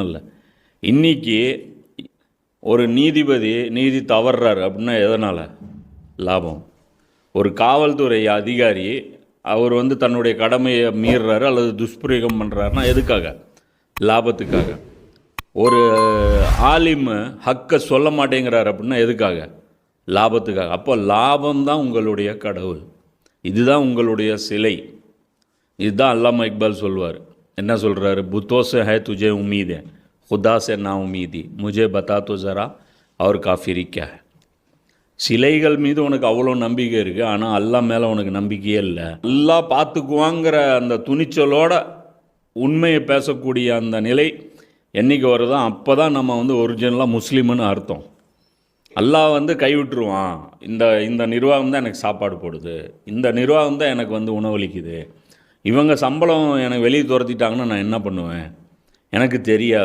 இல்லை. இன்றைக்கி ஒரு நீதிபதி நீதி தவறுறாரு அப்படின்னா எதனால்? லாபம். ஒரு காவல்துறை அதிகாரி அவர் தன்னுடைய கடமையை மீறுறாரு அல்லது துஷ்பிரயோகம் பண்ணுறாருன்னா எதுக்காக? லாபத்துக்காக. ஒரு ஆலிம் ஹக்கை சொல்ல மாட்டேங்கிறார் அப்படின்னா எதுக்காக? லாபத்துக்காக. அப்போ லாபம் தான் உங்களுடைய கடவுள், இதுதான் உங்களுடைய சிலை. இதுதான் அல்லாமா இக்பால் சொல்வார். என்ன சொல்கிறாரு? புத்தோசே ஹே துஜே உம்மீத் ஹே, खुदा से ना उम्मीदी, मुझे बता तो ज़रा और काफिरी क्या है. சிலைகள் மீது உனக்கு அவ்வளோ நம்பிக்கை இருக்குது, ஆனால் அல்லாஹ் மேலே உனக்கு நம்பிக்கையே இல்லை. அல்லாஹ் பார்த்துக்குவாங்கிற அந்த துணிச்சலோட உண்மையை பேசக்கூடிய அந்த நிலை என்றைக்கு வருதோ அப்போ தான் நம்ம ஒரிஜினலாக முஸ்லீம்னு அர்த்தம். அல்லாஹ் கைவிட்டுருவான். இந்த நிர்வாகம் தான் எனக்கு சாப்பாடு போடுது, இந்த நிர்வாகம் தான் எனக்கு உணவளிக்குது, இவங்க சம்பளம் எனக்கு வெளியே துரத்திட்டாங்கன்னா நான் என்ன பண்ணுவேன், எனக்கு தெரியாது.